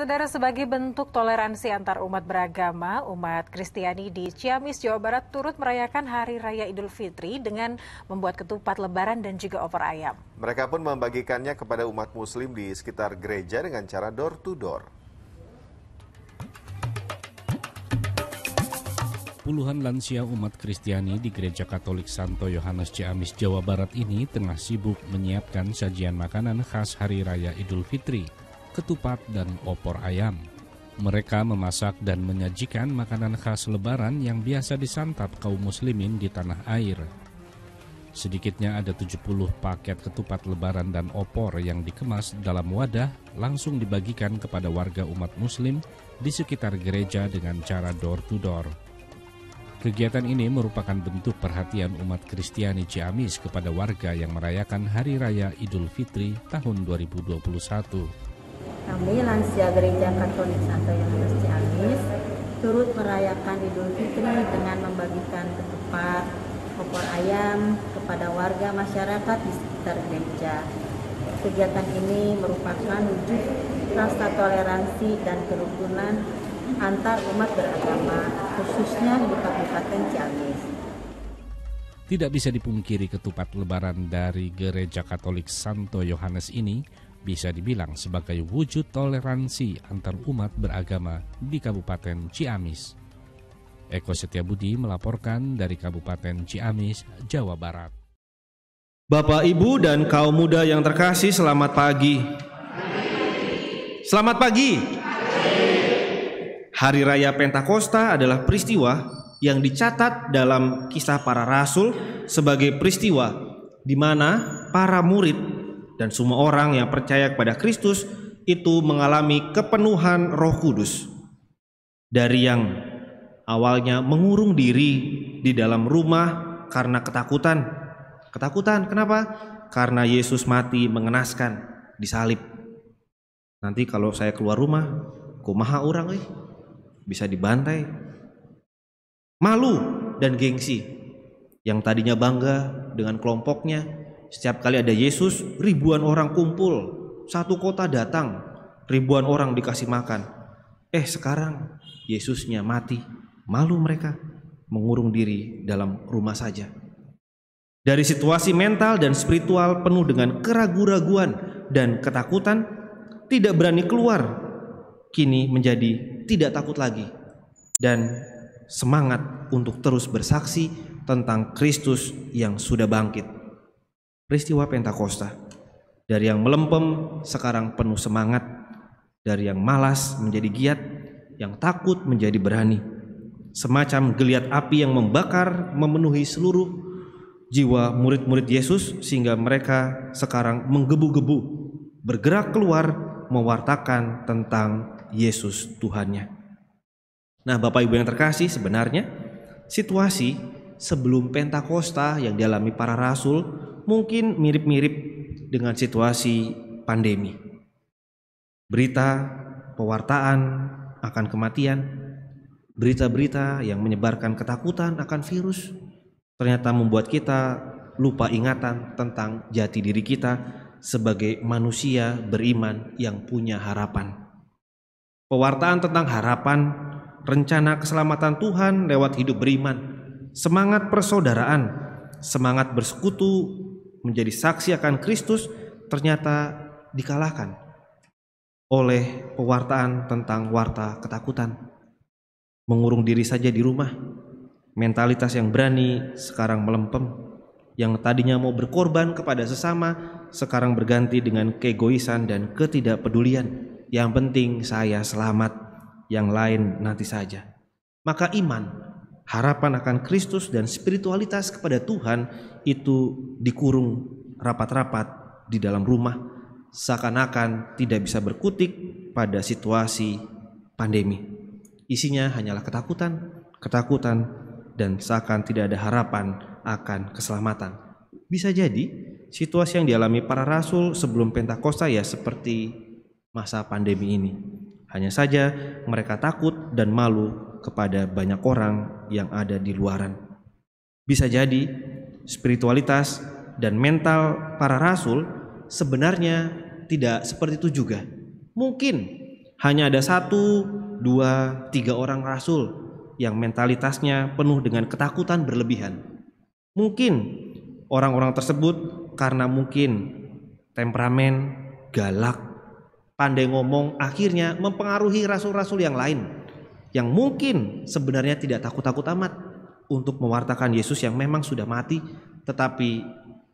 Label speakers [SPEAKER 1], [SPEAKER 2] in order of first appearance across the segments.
[SPEAKER 1] Saudara, sebagai bentuk toleransi antar umat beragama, umat Kristiani di Ciamis, Jawa Barat turut merayakan Hari Raya Idul Fitri dengan membuat ketupat lebaran dan juga opor ayam.
[SPEAKER 2] Mereka pun membagikannya kepada umat muslim di sekitar gereja dengan cara door to door.
[SPEAKER 3] Puluhan lansia umat Kristiani di Gereja Katolik Santo Yohanes Ciamis, Jawa Barat ini tengah sibuk menyiapkan sajian makanan khas Hari Raya Idul Fitri, ketupat dan opor ayam. Mereka memasak dan menyajikan makanan khas Lebaran yang biasa disantap kaum muslimin di tanah air. Sedikitnya ada 70 paket ketupat Lebaran dan opor yang dikemas dalam wadah langsung dibagikan kepada warga umat muslim di sekitar gereja dengan cara door to door. Kegiatan ini merupakan bentuk perhatian umat Kristiani Ciamis kepada warga yang merayakan Hari Raya Idul Fitri tahun 2021.
[SPEAKER 4] Kami lansia Gereja Katolik Santo Yohanes Ciamis turut merayakan Idul Fitri dengan membagikan ketupat, opor ayam kepada warga masyarakat di sekitar gereja. Kegiatan ini merupakan wujud rasa toleransi dan kerukunan antar umat beragama, khususnya di Kabupaten Ciamis.
[SPEAKER 3] Tidak bisa dipungkiri ketupat Lebaran dari Gereja Katolik Santo Yohanes ini bisa dibilang sebagai wujud toleransi antar umat beragama di Kabupaten Ciamis. Eko Setiabudi melaporkan dari Kabupaten Ciamis, Jawa Barat.
[SPEAKER 5] Bapak, Ibu, dan kaum muda yang terkasih, selamat pagi. Selamat pagi. Hari Raya Pentakosta adalah peristiwa yang dicatat dalam Kisah Para Rasul sebagai peristiwa di mana para murid dan semua orang yang percaya kepada Kristus itu mengalami kepenuhan Roh Kudus. Dari yang awalnya mengurung diri di dalam rumah karena ketakutan. Ketakutan kenapa? Karena Yesus mati mengenaskan, disalib. Nanti kalau saya keluar rumah, kumaha orang bisa dibantai. Malu dan gengsi. Yang tadinya bangga dengan kelompoknya, setiap kali ada Yesus, ribuan orang kumpul, satu kota datang, ribuan orang dikasih makan. Sekarang Yesusnya mati, malu mereka, mengurung diri dalam rumah saja. Dari situasi mental dan spiritual penuh dengan keraguan-raguan dan ketakutan, tidak berani keluar, kini menjadi tidak takut lagi dan semangat untuk terus bersaksi tentang Kristus yang sudah bangkit. Peristiwa Pentakosta, dari yang melempem sekarang penuh semangat, dari yang malas menjadi giat, yang takut menjadi berani. Semacam geliat api yang membakar memenuhi seluruh jiwa murid-murid Yesus sehingga mereka sekarang menggebu-gebu bergerak keluar mewartakan tentang Yesus Tuhannya. Nah, Bapak Ibu yang terkasih, sebenarnya situasi sebelum Pentakosta yang dialami para rasul mungkin mirip-mirip dengan situasi pandemi. Berita pewartaan akan kematian, berita-berita yang menyebarkan ketakutan akan virus ternyata membuat kita lupa ingatan tentang jati diri kita sebagai manusia beriman yang punya harapan. Pewartaan tentang harapan, rencana keselamatan Tuhan lewat hidup beriman, semangat persaudaraan, semangat bersekutu menjadi saksi akan Kristus ternyata dikalahkan oleh pewartaan tentang warta ketakutan. Mengurung diri saja di rumah, mentalitas yang berani sekarang melempem, yang tadinya mau berkorban kepada sesama sekarang berganti dengan keegoisan dan ketidakpedulian. Yang penting saya selamat, yang lain nanti saja. Maka iman, harapan akan Kristus dan spiritualitas kepada Tuhan itu dikurung rapat-rapat di dalam rumah, seakan-akan tidak bisa berkutik pada situasi pandemi. Isinya hanyalah ketakutan, dan seakan tidak ada harapan akan keselamatan. Bisa jadi situasi yang dialami para rasul sebelum Pentakosta ya seperti masa pandemi ini. Hanya saja mereka takut dan malu kepada banyak orang yang ada di luaran. Bisa jadi spiritualitas dan mental para rasul sebenarnya tidak seperti itu juga. Mungkin hanya ada 1, 2, 3 orang rasul yang mentalitasnya penuh dengan ketakutan berlebihan. Mungkin orang-orang tersebut karena mungkin temperamen, galak, pandai ngomong, akhirnya mempengaruhi rasul-rasul yang lain yang mungkin sebenarnya tidak takut-takut amat untuk mewartakan Yesus yang memang sudah mati tetapi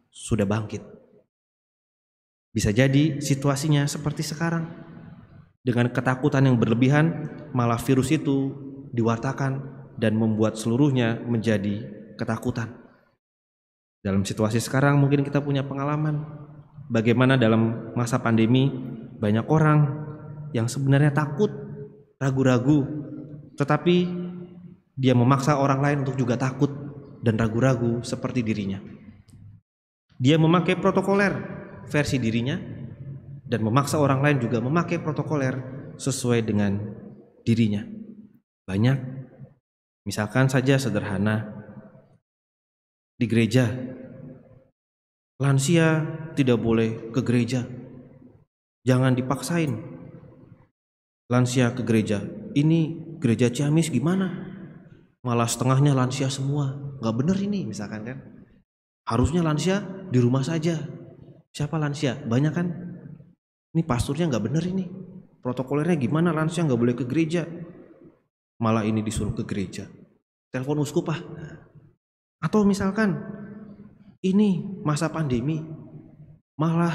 [SPEAKER 5] sudah bangkit. Bisa jadi situasinya seperti sekarang. Dengan ketakutan yang berlebihan, malah virus itu diwartakan dan membuat seluruhnya menjadi ketakutan. Dalam situasi sekarang mungkin kita punya pengalaman bagaimana dalam masa pandemi banyak orang yang sebenarnya takut, ragu-ragu, tetapi dia memaksa orang lain untuk juga takut dan ragu-ragu seperti dirinya. Dia memakai protokoler versi dirinya dan memaksa orang lain juga memakai protokoler sesuai dengan dirinya. Banyak, misalkan saja sederhana, di gereja lansia tidak boleh ke gereja, jangan dipaksain lansia ke gereja. Ini gereja Ciamis gimana? Malah setengahnya lansia semua, nggak bener ini misalkan kan. Harusnya lansia di rumah saja. Siapa lansia? Banyak kan? Ini pasturnya nggak bener ini. Protokolernya gimana? Lansia nggak boleh ke gereja. Malah ini disuruh ke gereja. Telepon uskup ah. Atau misalkan ini masa pandemi, malah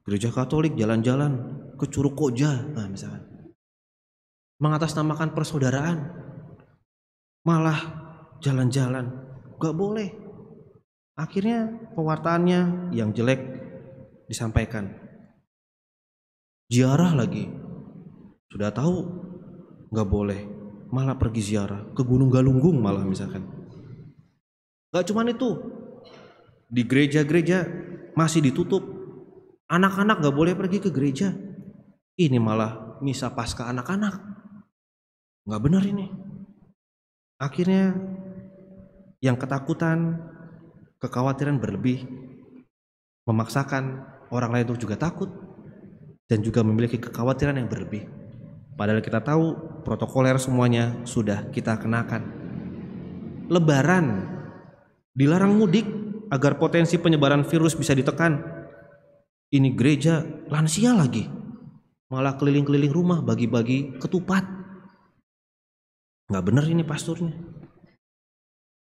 [SPEAKER 5] gereja Katolik jalan-jalan ke Curug Koja, nah misalkan mengatasnamakan persaudaraan, malah jalan-jalan, nggak boleh. Akhirnya pewartaannya yang jelek disampaikan. Ziarah lagi, sudah tahu nggak boleh, malah pergi ziarah ke Gunung Galunggung malah misalkan. Gak cuman itu, di gereja-gereja masih ditutup, anak-anak gak boleh pergi ke gereja. Ini malah misa pasca anak-anak, gak benar ini. Akhirnya yang ketakutan, kekhawatiran berlebih memaksakan orang lain untuk juga takut dan juga memiliki kekhawatiran yang berlebih. Padahal kita tahu protokoler semuanya sudah kita kenakan. Lebaran dilarang mudik agar potensi penyebaran virus bisa ditekan. Ini gereja lansia lagi, malah keliling-keliling rumah bagi-bagi ketupat. Nggak benar ini pasturnya.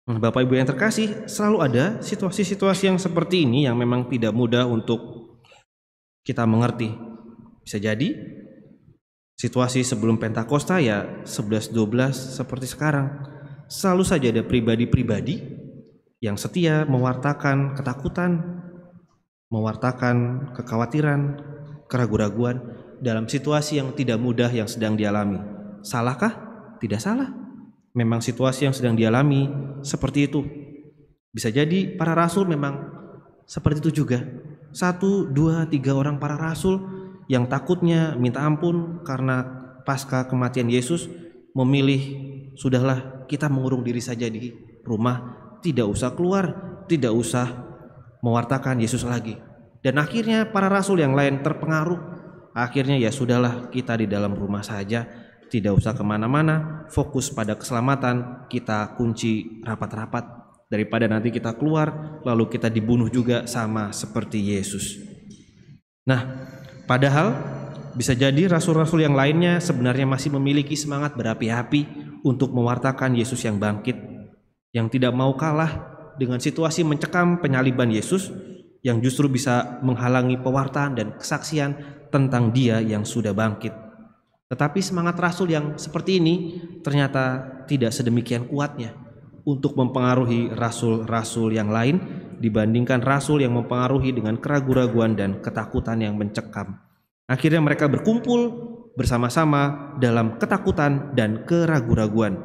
[SPEAKER 5] Bapak Ibu yang terkasih, selalu ada situasi-situasi yang seperti ini yang memang tidak mudah untuk kita mengerti. Bisa jadi situasi sebelum Pentakosta ya 11-12 seperti sekarang. Selalu saja ada pribadi-pribadi yang setia mewartakan ketakutan, mewartakan kekhawatiran, keraguan-raguan dalam situasi yang tidak mudah yang sedang dialami. Salahkah? Tidak salah. Memang situasi yang sedang dialami seperti itu. Bisa jadi para rasul memang seperti itu juga. 1, 2, 3 orang para rasul yang takutnya minta ampun karena pasca kematian Yesus memilih sudahlah kita mengurung diri saja di rumah, tidak usah keluar, tidak usah mewartakan Yesus lagi. Dan akhirnya para rasul yang lain terpengaruh. Akhirnya ya sudahlah kita di dalam rumah saja, tidak usah kemana-mana, fokus pada keselamatan, kita kunci rapat-rapat daripada nanti kita keluar lalu kita dibunuh juga sama seperti Yesus. Nah, padahal bisa jadi rasul-rasul yang lainnya sebenarnya masih memiliki semangat berapi-api untuk mewartakan Yesus yang bangkit, yang tidak mau kalah dengan situasi mencekam penyaliban Yesus yang justru bisa menghalangi pewartaan dan kesaksian tentang Dia yang sudah bangkit. Tetapi semangat rasul yang seperti ini ternyata tidak sedemikian kuatnya untuk mempengaruhi rasul-rasul yang lain dibandingkan rasul yang mempengaruhi dengan keraguan-raguan dan ketakutan yang mencekam. Akhirnya mereka berkumpul bersama-sama dalam ketakutan dan keraguan-raguan.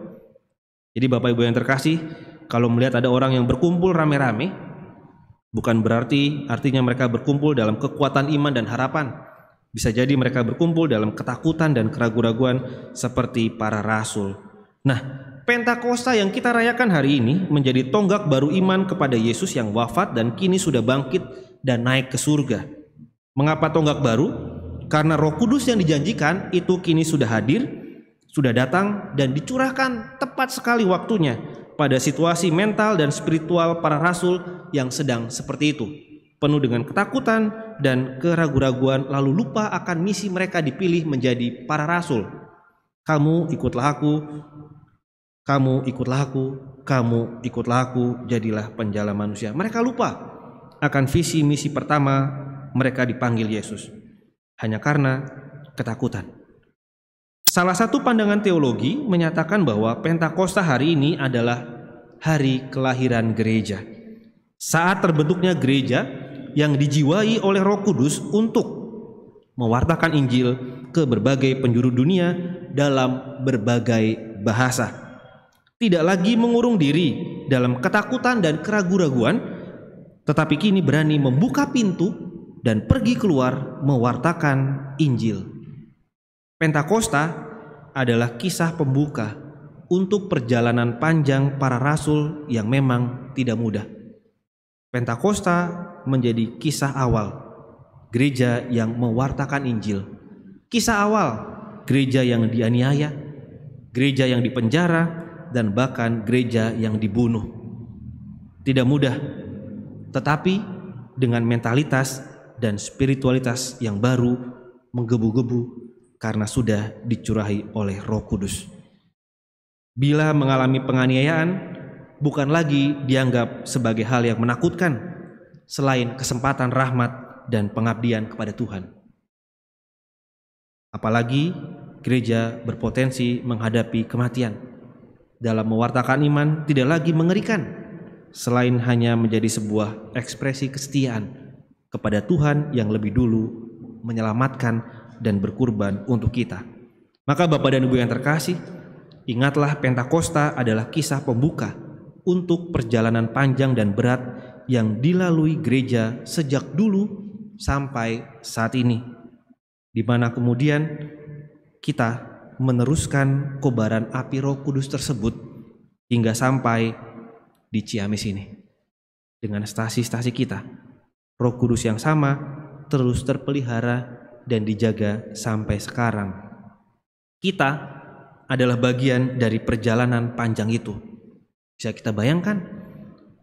[SPEAKER 5] Jadi Bapak Ibu yang terkasih, kalau melihat ada orang yang berkumpul rame-rame, bukan berarti artinya mereka berkumpul dalam kekuatan iman dan harapan. Bisa jadi mereka berkumpul dalam ketakutan dan keraguan-raguan seperti para rasul. Nah, Pentakosta yang kita rayakan hari ini menjadi tonggak baru iman kepada Yesus yang wafat dan kini sudah bangkit dan naik ke surga. Mengapa tonggak baru? karena Roh Kudus yang dijanjikan itu kini sudah hadir, sudah datang dan dicurahkan tepat sekali waktunya pada situasi mental dan spiritual para rasul yang sedang seperti itu, penuh dengan ketakutan dan keraguan-raguan, lalu lupa akan misi mereka dipilih menjadi para rasul. Kamu ikutlah aku, kamu ikutlah aku, kamu ikutlah aku, jadilah penjala manusia. Mereka lupa akan visi misi pertama mereka dipanggil Yesus, hanya karena ketakutan. Salah satu pandangan teologi menyatakan bahwa Pentakosta hari ini adalah hari kelahiran gereja. Saat terbentuknya gereja yang dijiwai oleh Roh Kudus untuk mewartakan Injil ke berbagai penjuru dunia dalam berbagai bahasa. Tidak lagi mengurung diri dalam ketakutan dan keraguan-raguan, tetapi kini berani membuka pintu dan pergi keluar mewartakan Injil. Pentakosta adalah kisah pembuka untuk perjalanan panjang para rasul yang memang tidak mudah. Pentakosta menjadi kisah awal gereja yang mewartakan Injil. Kisah awal gereja yang dianiaya, gereja yang dipenjara, dan bahkan gereja yang dibunuh. Tidak mudah, tetapi dengan mentalitas dan spiritualitas yang baru menggebu-gebu karena sudah dicurahi oleh Roh Kudus. Bila mengalami penganiayaan, bukan lagi dianggap sebagai hal yang menakutkan, selain kesempatan rahmat dan pengabdian kepada Tuhan. Apalagi gereja berpotensi menghadapi kematian. Dalam mewartakan iman tidak lagi mengerikan, selain hanya menjadi sebuah ekspresi kesetiaan kepada Tuhan yang lebih dulu menyelamatkan dan berkorban untuk kita. Maka Bapak dan Ibu yang terkasih, ingatlah Pentakosta adalah kisah pembuka untuk perjalanan panjang dan berat yang dilalui gereja sejak dulu sampai saat ini, di mana kemudian kita meneruskan kobaran api Roh Kudus tersebut hingga sampai di Ciamis ini. Dengan stasi-stasi kita, Roh Kudus yang sama terus terpelihara dan dijaga sampai sekarang. Kita adalah bagian dari perjalanan panjang itu. Bisa kita bayangkan,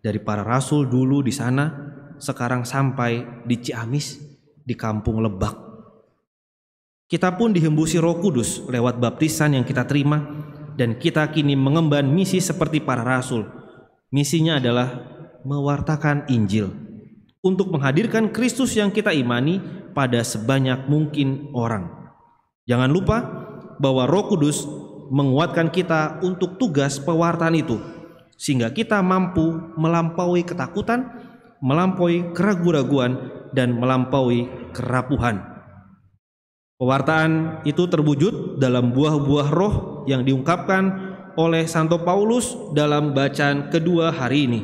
[SPEAKER 5] dari para rasul dulu di sana, sekarang sampai di Ciamis, di kampung Lebak. Kita pun dihembusi Roh Kudus lewat baptisan yang kita terima, dan kita kini mengemban misi seperti para rasul. Misinya adalah mewartakan Injil untuk menghadirkan Kristus yang kita imani pada sebanyak mungkin orang. Jangan lupa bahwa Roh Kudus menguatkan kita untuk tugas pewartaan itu, sehingga kita mampu melampaui ketakutan, melampaui keraguan-raguan, dan melampaui kerapuhan. Pewartaan itu terwujud dalam buah-buah roh yang diungkapkan oleh Santo Paulus dalam bacaan kedua hari ini.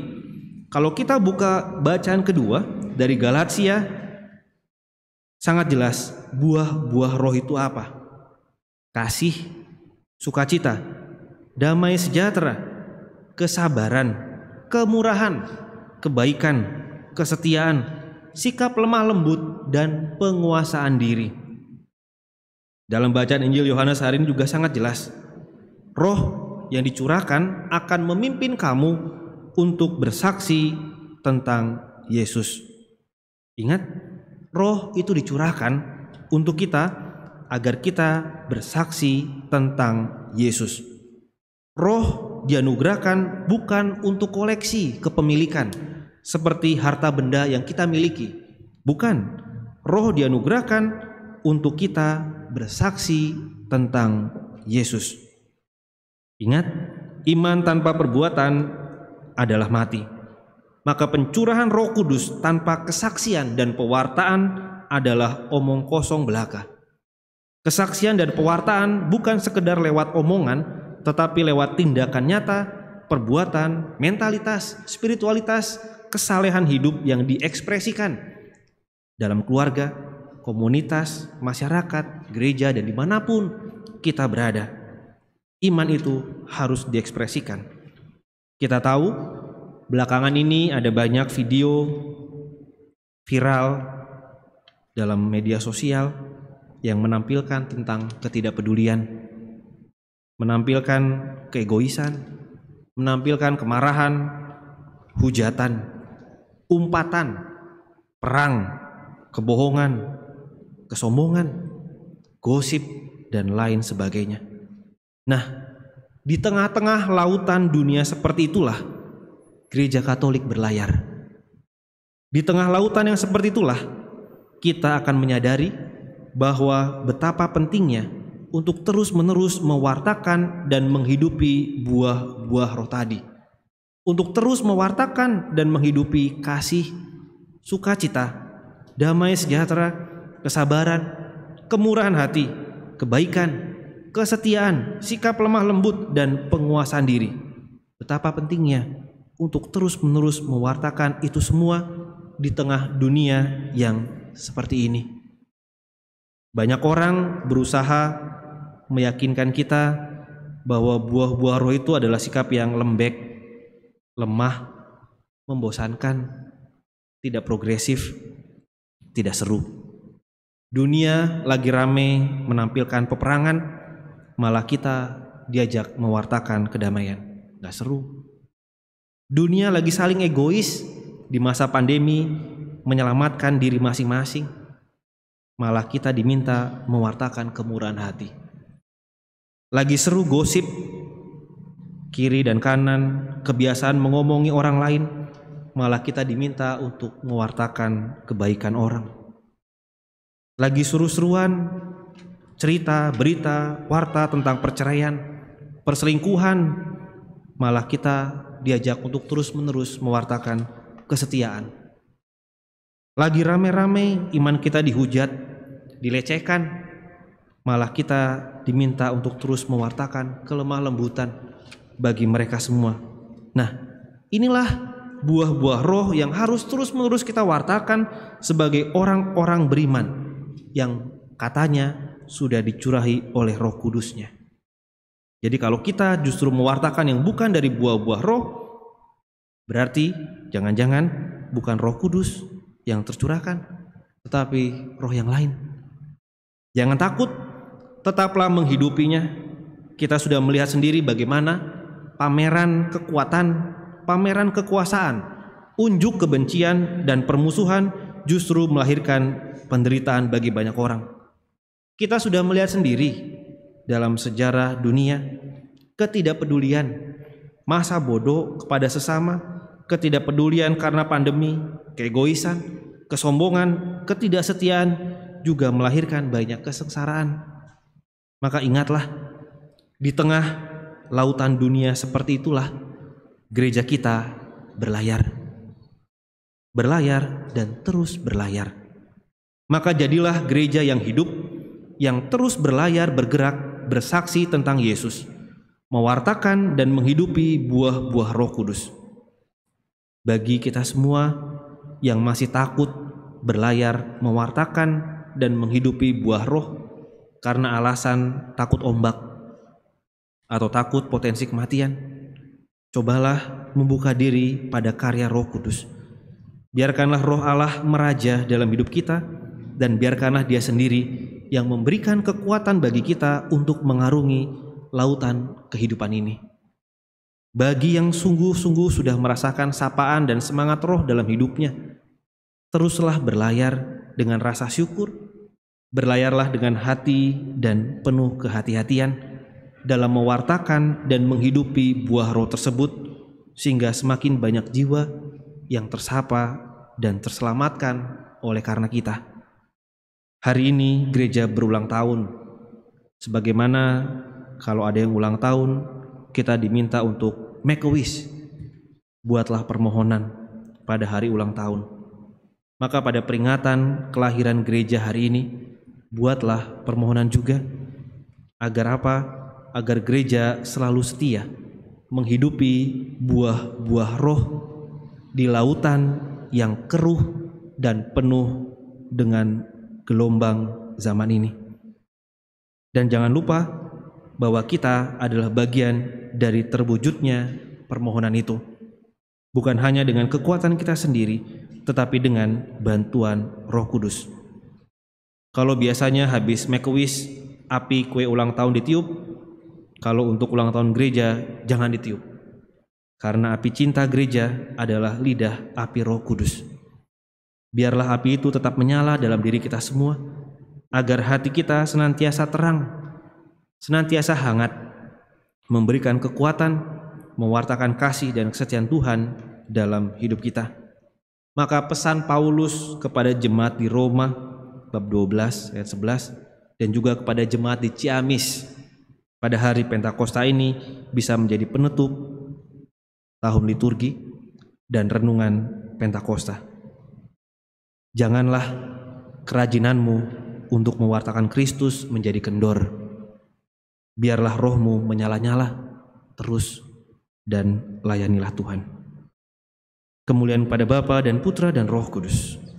[SPEAKER 5] Kalau kita buka bacaan kedua dari Galatia, sangat jelas buah-buah roh itu apa? Kasih, sukacita, damai sejahtera, kesabaran, kemurahan, kebaikan, kesetiaan, sikap lemah lembut, dan penguasaan diri. Dalam bacaan Injil Yohanes hari ini juga sangat jelas, roh yang dicurahkan akan memimpin kamu untuk bersaksi tentang Yesus. Ingat, roh itu dicurahkan untuk kita agar kita bersaksi tentang Yesus. Roh dianugerahkan bukan untuk koleksi kepemilikan seperti harta benda yang kita miliki. Bukan, roh dianugerahkan untuk kita bersaksi tentang Yesus. Ingat, iman tanpa perbuatan adalah mati. Maka pencurahan Roh Kudus tanpa kesaksian dan pewartaan adalah omong kosong belaka. Kesaksian dan pewartaan bukan sekedar lewat omongan, tetapi lewat tindakan nyata, perbuatan, mentalitas, spiritualitas, kesalehan hidup yang diekspresikan dalam keluarga, komunitas, masyarakat, gereja, dan dimanapun kita berada. Iman itu harus diekspresikan. Kita tahu belakangan ini ada banyak video viral dalam media sosial yang menampilkan tentang ketidakpedulian, menampilkan keegoisan, menampilkan kemarahan, hujatan, umpatan, perang, kebohongan, kesombongan, gosip, dan lain sebagainya. Nah, di tengah-tengah lautan dunia seperti itulah Gereja Katolik berlayar. Di tengah lautan yang seperti itulah kita akan menyadari bahwa betapa pentingnya untuk terus-menerus mewartakan dan menghidupi buah-buah roh tadi. Untuk terus mewartakan dan menghidupi kasih, sukacita, damai sejahtera, kesabaran, kemurahan hati, kebaikan, kesetiaan, sikap lemah lembut, dan penguasaan diri. Betapa pentingnya untuk terus-menerus mewartakan itu semua di tengah dunia yang seperti ini. Banyak orang berusaha meyakinkan kita bahwa buah-buah roh itu adalah sikap yang lembek, lemah, membosankan, tidak progresif, tidak seru. Dunia lagi rame menampilkan peperangan, malah kita diajak mewartakan kedamaian. Gak seru. Dunia lagi saling egois di masa pandemi, menyelamatkan diri masing-masing, malah kita diminta mewartakan kemurahan hati. Lagi seru gosip, kiri dan kanan, kebiasaan mengomongi orang lain, malah kita diminta untuk mewartakan kebaikan orang. Lagi seru-seruan, cerita, berita, warta tentang perceraian, perselingkuhan, malah kita diajak untuk terus-menerus mewartakan kesetiaan. Lagi rame-rame iman kita dihujat, dilecehkan, malah kita diminta untuk terus mewartakan kelemah lembutan bagi mereka semua. Nah, inilah buah-buah roh yang harus terus-menerus kita wartakan sebagai orang-orang beriman yang katanya sudah dicurahi oleh Roh Kudus-Nya. Jadi kalau kita justru mewartakan yang bukan dari buah-buah roh, berarti jangan-jangan bukan Roh Kudus yang tercurahkan, tetapi roh yang lain. Jangan takut, tetaplah menghidupinya. Kita sudah melihat sendiri bagaimana pameran kekuatan, pameran kekuasaan, unjuk kebencian dan permusuhan justru melahirkan penderitaan bagi banyak orang. Kita sudah melihat sendiri dalam sejarah dunia ketidakpedulian, masa bodoh kepada sesama, ketidakpedulian karena pandemi, keegoisan, kesombongan, ketidaksetiaan juga melahirkan banyak kesengsaraan. Maka ingatlah, di tengah lautan dunia seperti itulah gereja kita berlayar. Berlayar dan terus berlayar. Maka jadilah gereja yang hidup, yang terus berlayar, bergerak, bersaksi tentang Yesus, mewartakan dan menghidupi buah-buah Roh Kudus. Bagi kita semua yang masih takut berlayar, mewartakan dan menghidupi buah roh karena alasan takut ombak atau takut potensi kematian, cobalah membuka diri pada karya Roh Kudus. Biarkanlah Roh Allah meraja dalam hidup kita, dan biarkanlah Dia sendiri yang memberikan kekuatan bagi kita untuk mengarungi lautan kehidupan ini. Bagi yang sungguh-sungguh sudah merasakan sapaan dan semangat roh dalam hidupnya, teruslah berlayar dengan rasa syukur, berlayarlah dengan hati dan penuh kehati-hatian dalam mewartakan dan menghidupi buah roh tersebut, sehingga semakin banyak jiwa yang tersapa dan terselamatkan oleh karena kita. Hari ini gereja berulang tahun. Sebagaimana kalau ada yang ulang tahun, kita diminta untuk make a wish. Buatlah permohonan pada hari ulang tahun. Maka pada peringatan kelahiran gereja hari ini, buatlah permohonan juga. Agar apa? Agar gereja selalu setia menghidupi buah-buah roh di lautan yang keruh dan penuh dengan gelombang zaman ini. Dan jangan lupa bahwa kita adalah bagian dari terwujudnya permohonan itu. Bukan hanya dengan kekuatan kita sendiri, tetapi dengan bantuan Roh Kudus. Kalau biasanya habis make a wish, api kue ulang tahun ditiup, kalau untuk ulang tahun gereja jangan ditiup. Karena api cinta gereja adalah lidah api Roh Kudus. Biarlah api itu tetap menyala dalam diri kita semua, agar hati kita senantiasa terang, senantiasa hangat, memberikan kekuatan, mewartakan kasih dan kesetiaan Tuhan dalam hidup kita. Maka pesan Paulus kepada jemaat di Roma bab 12 ayat 11 dan juga kepada jemaat di Ciamis pada hari Pentakosta ini bisa menjadi penutup tahun liturgi dan renungan Pentakosta. Janganlah kerajinanmu untuk mewartakan Kristus menjadi kendor. Biarlah rohmu menyala-nyala terus dan layanilah Tuhan. Kemuliaan pada Bapa dan Putra dan Roh Kudus.